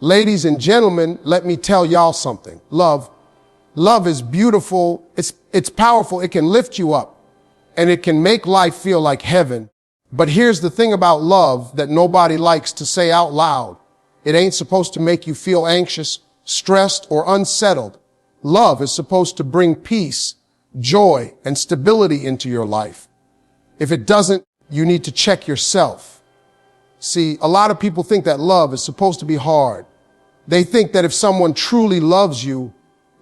Ladies and gentlemen, let me tell y'all something. Love is beautiful. It's powerful. It can lift you up and it can make life feel like heaven. But here's the thing about love that nobody likes to say out loud. It ain't supposed to make you feel anxious, stressed, or unsettled. Love is supposed to bring peace, joy, and stability into your life. If it doesn't, you need to check yourself. See, a lot of people think that love is supposed to be hard. They think that if someone truly loves you,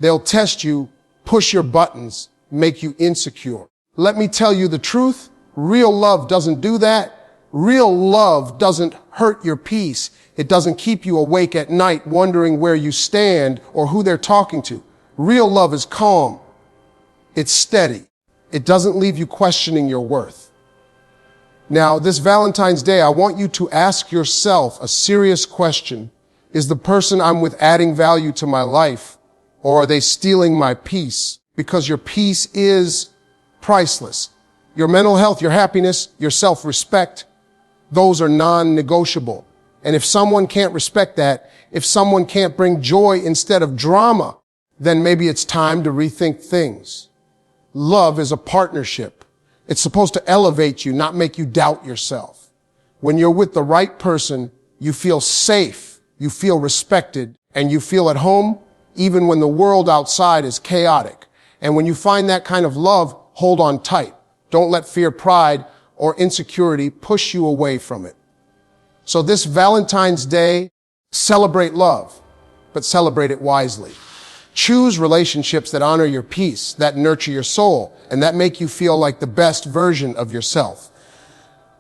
they'll test you, push your buttons, make you insecure. Let me tell you the truth. Real love doesn't do that. Real love doesn't hurt your peace. It doesn't keep you awake at night wondering where you stand or who they're talking to. Real love is calm. It's steady. It doesn't leave you questioning your worth. Now, this Valentine's Day, I want you to ask yourself a serious question. Is the person I'm with adding value to my life, or are they stealing my peace? Because your peace is priceless. Your mental health, your happiness, your self-respect, those are non-negotiable. And if someone can't respect that, if someone can't bring joy instead of drama, then maybe it's time to rethink things. Love is a partnership. It's supposed to elevate you, not make you doubt yourself. When you're with the right person, you feel safe, you feel respected, and you feel at home, even when the world outside is chaotic. And when you find that kind of love, hold on tight. Don't let fear, pride, or insecurity push you away from it. So this Valentine's Day, celebrate love, but celebrate it wisely. Choose relationships that honor your peace, that nurture your soul, and that make you feel like the best version of yourself.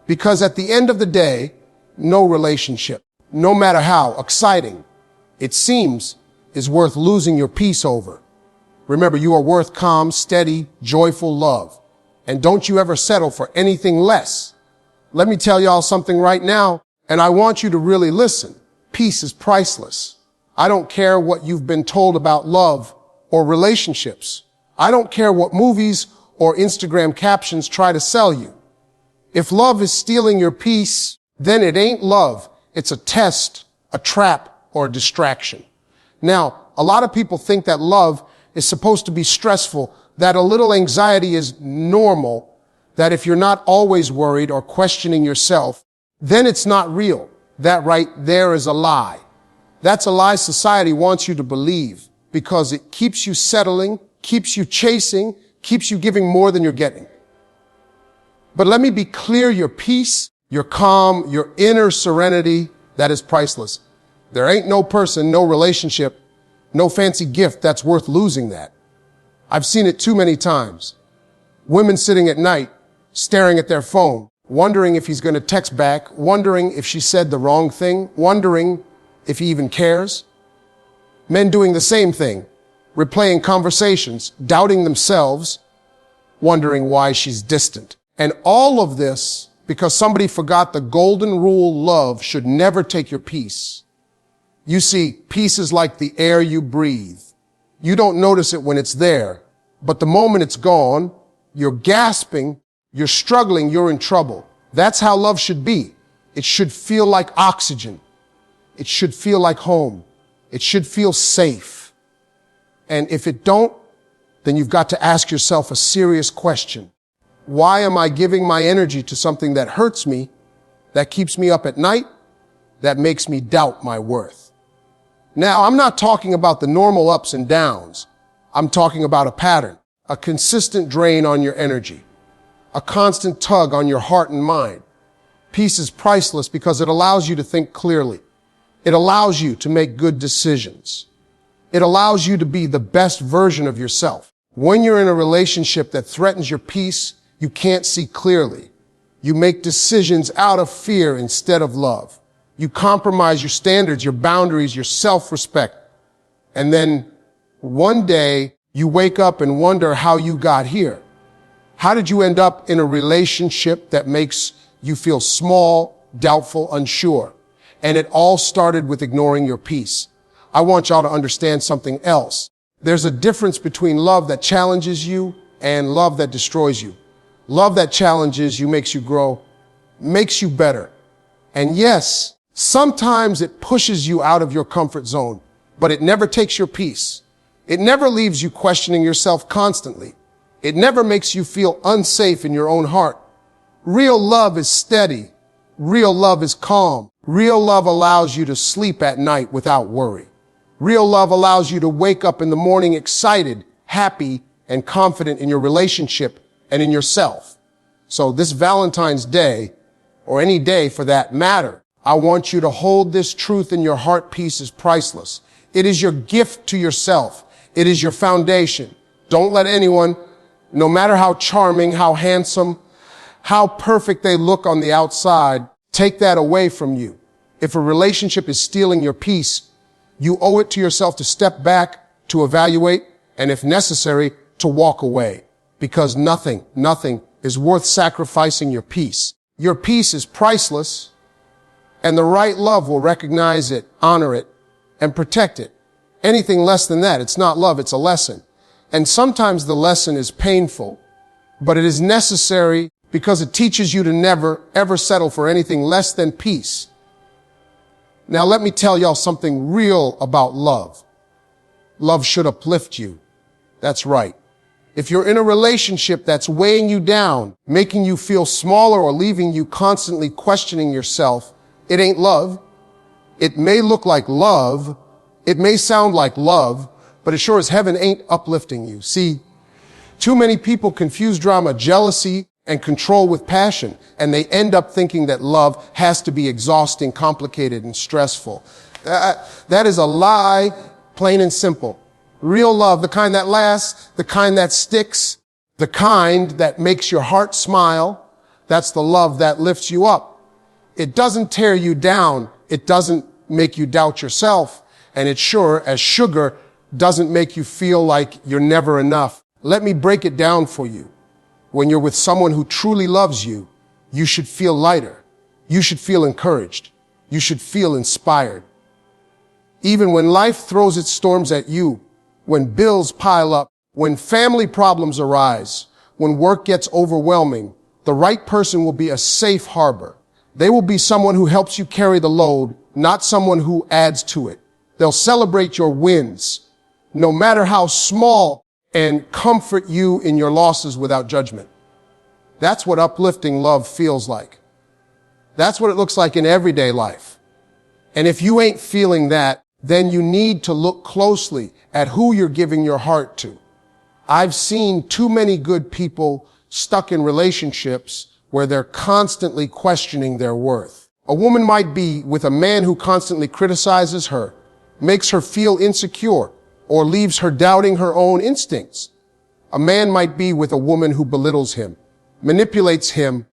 Because at the end of the day, no relationship, no matter how exciting it seems, is worth losing your peace over. Remember, you are worth calm, steady, joyful love. And don't you ever settle for anything less. Let me tell y'all something right now, and I want you to really listen. Peace is priceless. I don't care what you've been told about love or relationships. I don't care what movies or Instagram captions try to sell you. If love is stealing your peace, then it ain't love. It's a test, a trap, or a distraction. Now, a lot of people think that love is supposed to be stressful, that a little anxiety is normal, that if you're not always worried or questioning yourself, then it's not real. That right there is a lie. That's a lie society wants you to believe because it keeps you settling, keeps you chasing, keeps you giving more than you're getting. But let me be clear, your peace, your calm, your inner serenity, that is priceless. There ain't no person, no relationship, no fancy gift that's worth losing that. I've seen it too many times. Women sitting at night, staring at their phone, wondering if he's going to text back, wondering if she said the wrong thing, wondering if he even cares. Men doing the same thing, replaying conversations, doubting themselves, wondering why she's distant. And all of this because somebody forgot the golden rule: love should never take your peace. You see, peace is like the air you breathe. You don't notice it when it's there, but the moment it's gone, you're gasping, you're struggling, you're in trouble. That's how love should be. It should feel like oxygen. It should feel like home. It should feel safe. And if it don't, then you've got to ask yourself a serious question. Why am I giving my energy to something that hurts me, that keeps me up at night, that makes me doubt my worth? Now, I'm not talking about the normal ups and downs. I'm talking about a pattern, a consistent drain on your energy, a constant tug on your heart and mind. Peace is priceless because it allows you to think clearly. It allows you to make good decisions. It allows you to be the best version of yourself. When you're in a relationship that threatens your peace, you can't see clearly. You make decisions out of fear instead of love. You compromise your standards, your boundaries, your self-respect. And then one day you wake up and wonder how you got here. How did you end up in a relationship that makes you feel small, doubtful, unsure? And it all started with ignoring your peace. I want y'all to understand something else. There's a difference between love that challenges you and love that destroys you. Love that challenges you makes you grow, makes you better. And yes, Sometimes it pushes you out of your comfort zone, but it never takes your peace. It never leaves you questioning yourself constantly. It never makes you feel unsafe in your own heart. Real love is steady. Real love is calm. Real love allows you to sleep at night without worry. Real love allows you to wake up in the morning excited, happy, and confident in your relationship and in yourself. So this Valentine's Day, or any day for that matter, I want you to hold this truth in your heart. Peace is priceless. It is your gift to yourself. It is your foundation. Don't let anyone, no matter how charming, how handsome, how perfect they look on the outside, take that away from you. If a relationship is stealing your peace, you owe it to yourself to step back, to evaluate, and if necessary, to walk away. Because nothing is worth sacrificing your peace. Your peace is priceless, and the right love will recognize it, honor it, and protect it. Anything less than that, it's not love, it's a lesson. And sometimes the lesson is painful, but it is necessary because it teaches you to never, ever settle for anything less than peace. Now let me tell y'all something real about love. Love should uplift you. That's right. If you're in a relationship that's weighing you down, making you feel smaller, or leaving you constantly questioning yourself, it ain't love. It may look like love. It may sound like love, but it sure as heaven ain't uplifting you. See, too many people confuse drama, jealousy, and control with passion, and they end up thinking that love has to be exhausting, complicated, and stressful. That is a lie, plain and simple. Real love, the kind that lasts, the kind that sticks, the kind that makes your heart smile, that's the love that lifts you up. It doesn't tear you down. It doesn't make you doubt yourself. And it sure as sugar doesn't make you feel like you're never enough. Let me break it down for you. When you're with someone who truly loves you, you should feel lighter. You should feel encouraged. You should feel inspired. Even when life throws its storms at you, when bills pile up, when family problems arise, when work gets overwhelming, the right person will be a safe harbor. They will be someone who helps you carry the load, not someone who adds to it. They'll celebrate your wins, no matter how small, and comfort you in your losses without judgment. That's what uplifting love feels like. That's what it looks like in everyday life. And if you ain't feeling that, then you need to look closely at who you're giving your heart to. I've seen too many good people stuck in relationships where they're constantly questioning their worth. A woman might be with a man who constantly criticizes her, makes her feel insecure, or leaves her doubting her own instincts. A man might be with a woman who belittles him, manipulates him,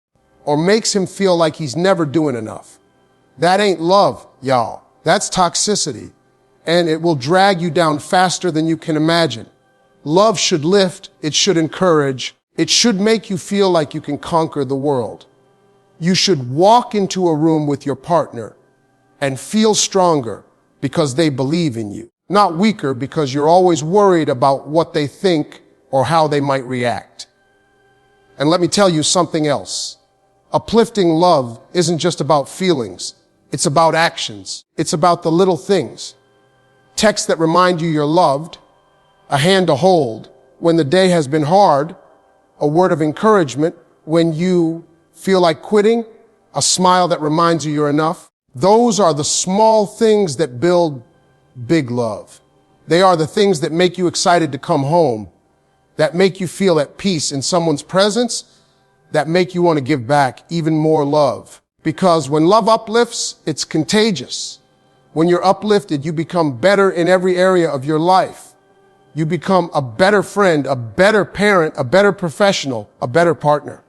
or makes him feel like he's never doing enough. That ain't love, y'all. That's toxicity, and it will drag you down faster than you can imagine. Love should lift, it should encourage, it should make you feel like you can conquer the world. You should walk into a room with your partner and feel stronger because they believe in you, not weaker because you're always worried about what they think or how they might react. And let me tell you something else. Uplifting love isn't just about feelings. It's about actions. It's about the little things. Texts that remind you you're loved, a hand to hold when the day has been hard, a word of encouragement when you feel like quitting, a smile that reminds you you're enough. Those are the small things that build big love. They are the things that make you excited to come home, that make you feel at peace in someone's presence, that make you want to give back even more love. Because when love uplifts, it's contagious. When you're uplifted, you become better in every area of your life. You become a better friend, a better parent, a better professional, a better partner.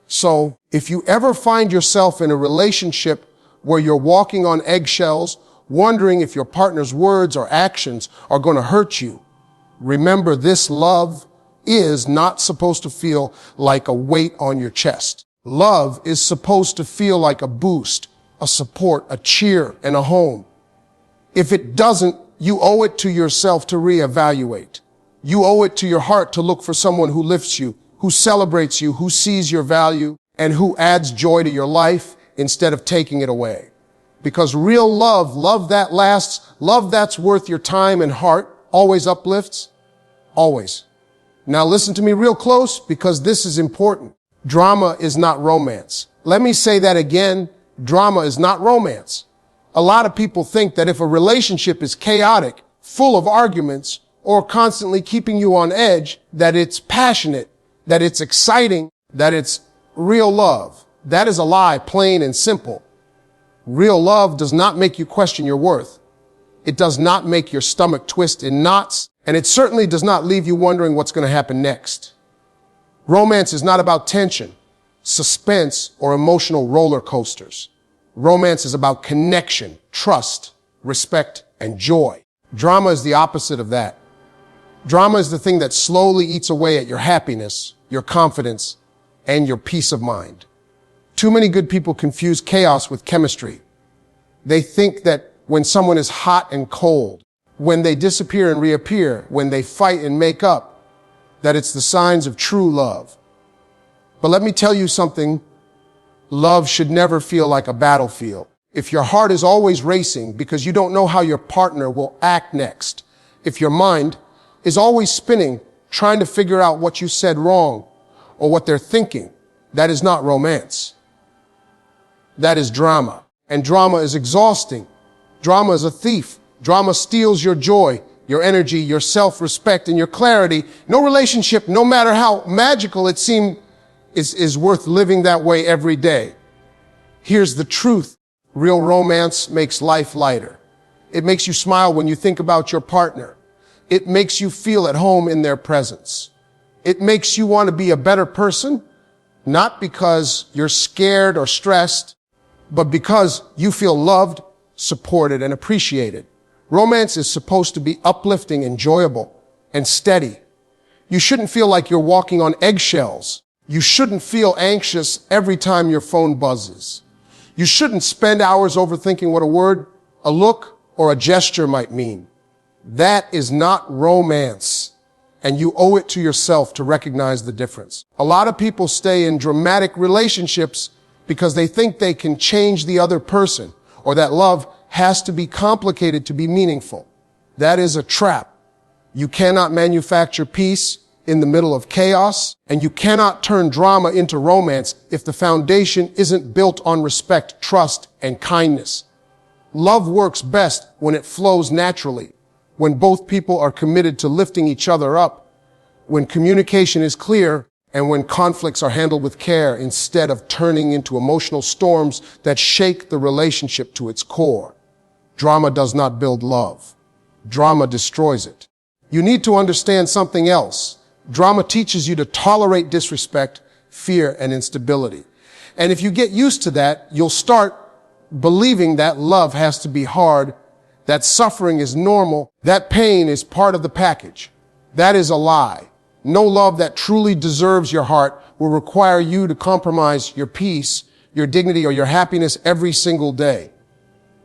So if you ever find yourself in a relationship where you're walking on eggshells, wondering if your partner's words or actions are going to hurt you, remember this: love is not supposed to feel like a weight on your chest. Love is supposed to feel like a boost, a support, a cheer, and a home. If it doesn't, you owe it to yourself to reevaluate. You owe it to your heart to look for someone who lifts you, who celebrates you, who sees your value, and who adds joy to your life instead of taking it away. Because real love, love that lasts, love that's worth your time and heart, always uplifts. Always. Now listen to me real close because this is important. Drama is not romance. Let me say that again. Drama is not romance. A lot of people think that if a relationship is chaotic, full of arguments, or constantly keeping you on edge, that it's passionate, that it's exciting, that it's real love. That is a lie, plain and simple. Real love does not make you question your worth. It does not make your stomach twist in knots, and it certainly does not leave you wondering what's going to happen next. Romance is not about tension, suspense, or emotional roller coasters. Romance is about connection, trust, respect, and joy. Drama is the opposite of that. Drama is the thing that slowly eats away at your happiness, your confidence, and your peace of mind. Too many good people confuse chaos with chemistry. They think that when someone is hot and cold, when they disappear and reappear, when they fight and make up, that it's the signs of true love. But let me tell you something. Love should never feel like a battlefield. If your heart is always racing because you don't know how your partner will act next, if your mind is always spinning, trying to figure out what you said wrong or what they're thinking, that is not romance. That is drama. And drama is exhausting. Drama is a thief. Drama steals your joy, your energy, your self-respect, and your clarity. No relationship, no matter how magical it seems, is worth living that way every day. Here's the truth. Real romance makes life lighter. It makes you smile when you think about your partner. It makes you feel at home in their presence. It makes you want to be a better person, not because you're scared or stressed, but because you feel loved, supported, and appreciated. Romance is supposed to be uplifting, enjoyable, and steady. You shouldn't feel like you're walking on eggshells. You shouldn't feel anxious every time your phone buzzes. You shouldn't spend hours overthinking what a word, a look, or a gesture might mean. That is not romance, and you owe it to yourself to recognize the difference. A lot of people stay in dramatic relationships because they think they can change the other person, or that love has to be complicated to be meaningful. That is a trap. You cannot manufacture peace in the middle of chaos, and you cannot turn drama into romance if the foundation isn't built on respect, trust, and kindness. Love works best when it flows naturally, when both people are committed to lifting each other up, when communication is clear, and when conflicts are handled with care instead of turning into emotional storms that shake the relationship to its core. Drama does not build love. Drama destroys it. You need to understand something else. Drama teaches you to tolerate disrespect, fear, and instability. And if you get used to that, you'll start believing that love has to be hard, that suffering is normal, that pain is part of the package. That is a lie. No love that truly deserves your heart will require you to compromise your peace, your dignity, or your happiness every single day.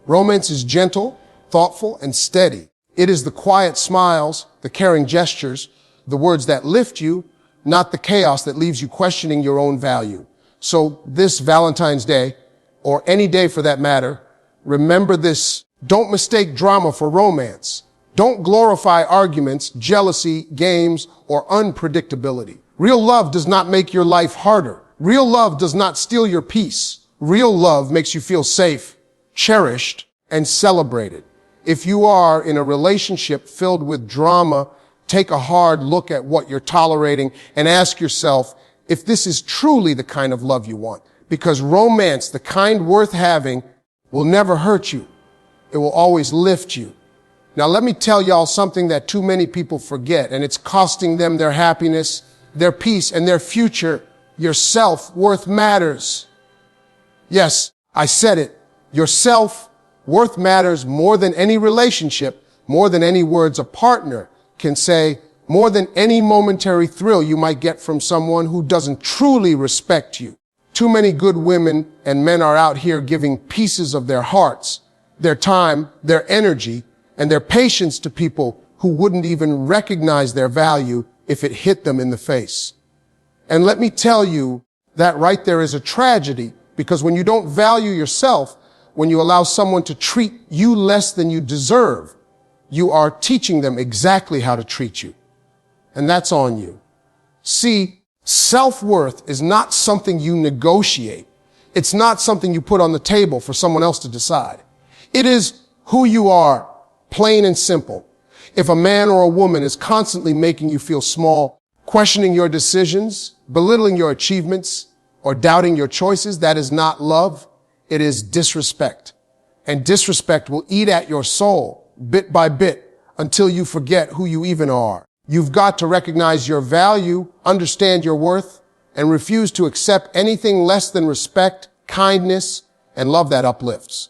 Romance is gentle, thoughtful, and steady. It is the quiet smiles, the caring gestures, the words that lift you, not the chaos that leaves you questioning your own value. So this Valentine's Day, or any day for that matter, remember this. Don't mistake drama for romance. Don't glorify arguments, jealousy, games, or unpredictability. Real love does not make your life harder. Real love does not steal your peace. Real love makes you feel safe, cherished, and celebrated. If you are in a relationship filled with drama, take a hard look at what you're tolerating and ask yourself if this is truly the kind of love you want. Because romance, the kind worth having, will never hurt you. It will always lift you. Now, let me tell y'all something that too many people forget, and it's costing them their happiness, their peace, and their future. Your self-worth matters. Yes, I said it. Your self-worth matters more than any relationship, more than any words a partner can say, more than any momentary thrill you might get from someone who doesn't truly respect you. Too many good women and men are out here giving pieces of their hearts, their time, their energy, and their patience to people who wouldn't even recognize their value if it hit them in the face. And let me tell you that right there is a tragedy, because when you don't value yourself, When you allow someone to treat you less than you deserve, you are teaching them exactly how to treat you. And that's on you. See, self-worth is not something you negotiate. It's not something you put on the table for someone else to decide. It is who you are, plain and simple. If a man or a woman is constantly making you feel small, questioning your decisions, belittling your achievements, or doubting your choices, that is not love. It is disrespect. And disrespect will eat at your soul bit by bit until you forget who you even are. You've got to recognize your value, understand your worth, and refuse to accept anything less than respect, kindness, and love that uplifts.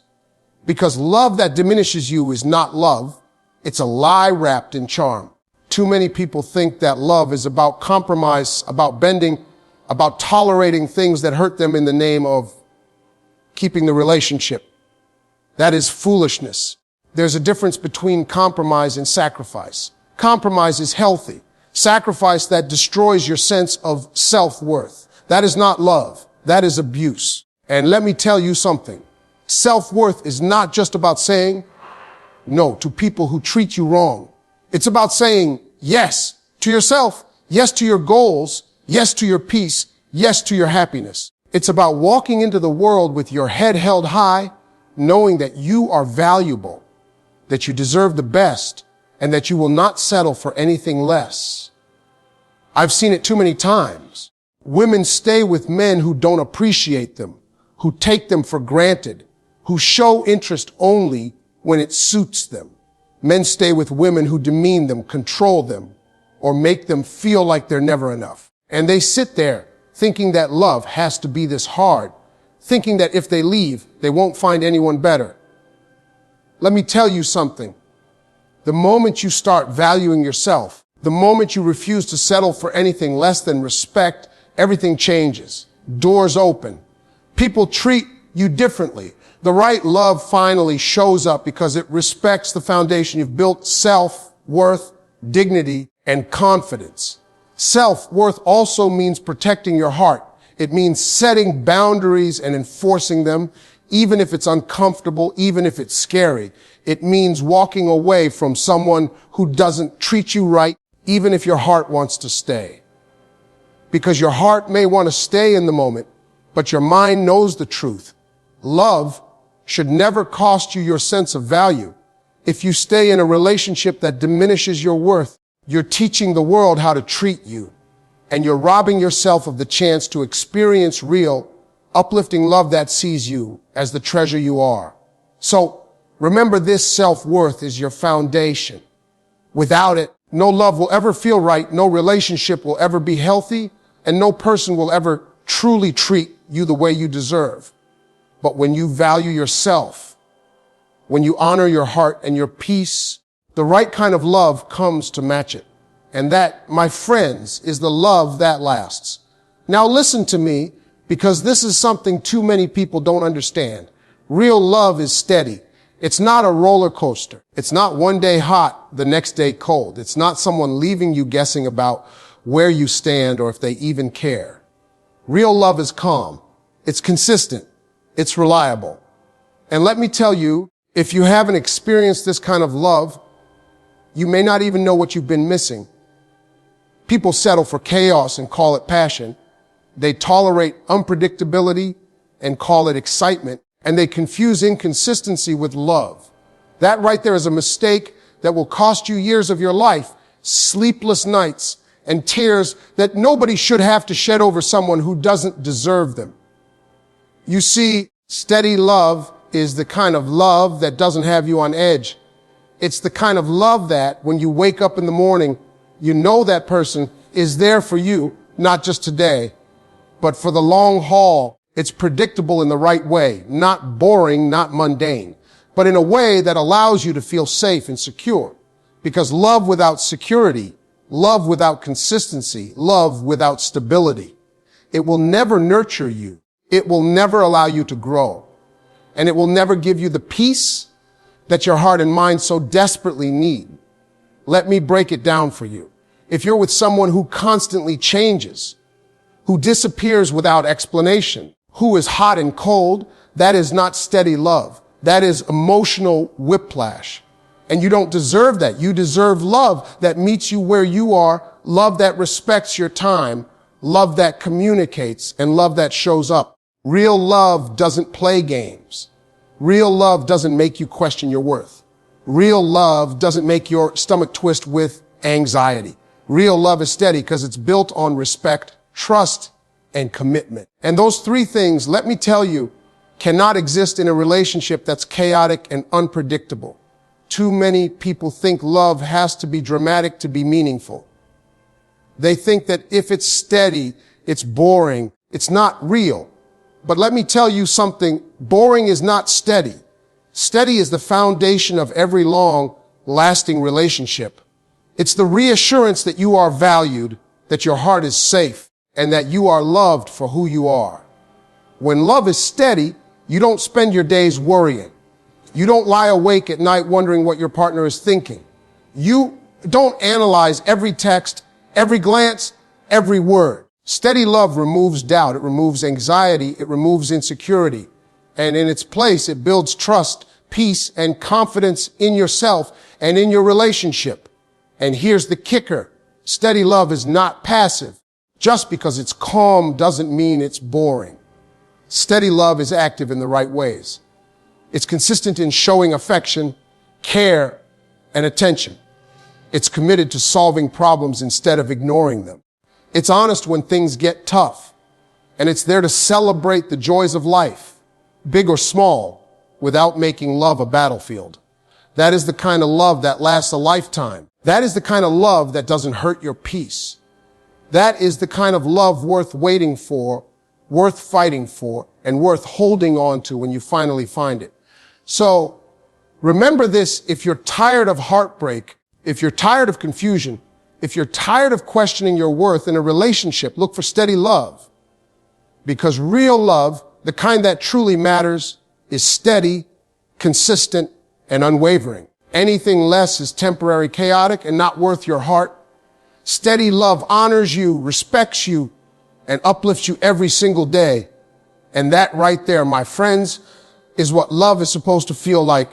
Because love that diminishes you is not love. It's a lie wrapped in charm. Too many people think that love is about compromise, about bending, about tolerating things that hurt them in the name of keeping the relationship. That is foolishness. There's a difference between compromise and sacrifice. Compromise is healthy. Sacrifice that destroys your sense of self-worth. That is not love. That is abuse. And let me tell you something. Self-worth is not just about saying no to people who treat you wrong. It's about saying yes to yourself, yes to your goals, yes to your peace, yes to your happiness. It's about walking into the world with your head held high, knowing that you are valuable, that you deserve the best, and that you will not settle for anything less. I've seen it too many times. Women stay with men who don't appreciate them, who take them for granted, who show interest only when it suits them. Men stay with women who demean them, control them, or make them feel like they're never enough. And they sit there thinking that love has to be this hard, thinking that if they leave, they won't find anyone better. Let me tell you something. The moment you start valuing yourself, the moment you refuse to settle for anything less than respect, everything changes. Doors open. People treat you differently. The right love finally shows up because it respects the foundation you've built: self-worth, dignity, and confidence. Self-worth also means protecting your heart. It means setting boundaries and enforcing them, even if it's uncomfortable, even if it's scary. It means walking away from someone who doesn't treat you right, even if your heart wants to stay. Because your heart may want to stay in the moment, but your mind knows the truth. Love should never cost you your sense of value. If you stay in a relationship that diminishes your worth, you're teaching the world how to treat you, and you're robbing yourself of the chance to experience real, uplifting love that sees you as the treasure you are. So remember, this self-worth is your foundation. Without it, no love will ever feel right, no relationship will ever be healthy, and no person will ever truly treat you the way you deserve. But when you value yourself, when you honor your heart and your peace, the right kind of love comes to match it. And that, my friends, is the love that lasts. Now listen to me, because this is something too many people don't understand. Real love is steady. It's not a roller coaster. It's not one day hot, the next day cold. It's not someone leaving you guessing about where you stand or if they even care. Real love is calm. It's consistent. It's reliable. And let me tell you, if you haven't experienced this kind of love, you may not even know what you've been missing. People settle for chaos and call it passion. They tolerate unpredictability and call it excitement. And they confuse inconsistency with love. That right there is a mistake that will cost you years of your life, sleepless nights, and tears that nobody should have to shed over someone who doesn't deserve them. You see, steady love is the kind of love that doesn't have you on edge. It's the kind of love that when you wake up in the morning, you know that person is there for you, not just today, but for the long haul. It's predictable in the right way, not boring, not mundane, but in a way that allows you to feel safe and secure. Because love without security, love without consistency, love without stability, it will never nurture you. It will never allow you to grow. And it will never give you the peace that your heart and mind so desperately need. Let me break it down for you. If you're with someone who constantly changes, who disappears without explanation, who is hot and cold, that is not steady love. That is emotional whiplash. And you don't deserve that. You deserve love that meets you where you are, love that respects your time, love that communicates, and love that shows up. Real love doesn't play games. Real love doesn't make you question your worth. Real love doesn't make your stomach twist with anxiety. Real love is steady because it's built on respect, trust, and commitment. And those three things, let me tell you, cannot exist in a relationship that's chaotic and unpredictable. Too many people think love has to be dramatic to be meaningful. They think that if it's steady, it's boring, it's not real. But let me tell you something, boring is not steady. Steady is the foundation of every long, lasting relationship. It's the reassurance that you are valued, that your heart is safe, and that you are loved for who you are. When love is steady, you don't spend your days worrying. You don't lie awake at night wondering what your partner is thinking. You don't analyze every text, every glance, every word. Steady love removes doubt. It removes anxiety. It removes insecurity. And in its place, it builds trust, peace, and confidence in yourself and in your relationship. And here's the kicker. Steady love is not passive. Just because it's calm doesn't mean it's boring. Steady love is active in the right ways. It's consistent in showing affection, care, and attention. It's committed to solving problems instead of ignoring them. It's honest when things get tough, and it's there to celebrate the joys of life, big or small, without making love a battlefield. That is the kind of love that lasts a lifetime. That is the kind of love that doesn't hurt your peace. That is the kind of love worth waiting for, worth fighting for, and worth holding on to when you finally find it. So remember this, if you're tired of heartbreak, if you're tired of confusion, if you're tired of questioning your worth in a relationship, look for steady love. Because real love, the kind that truly matters, is steady, consistent, and unwavering. Anything less is temporary, chaotic, and not worth your heart. Steady love honors you, respects you, and uplifts you every single day. And that right there, my friends, is what love is supposed to feel like.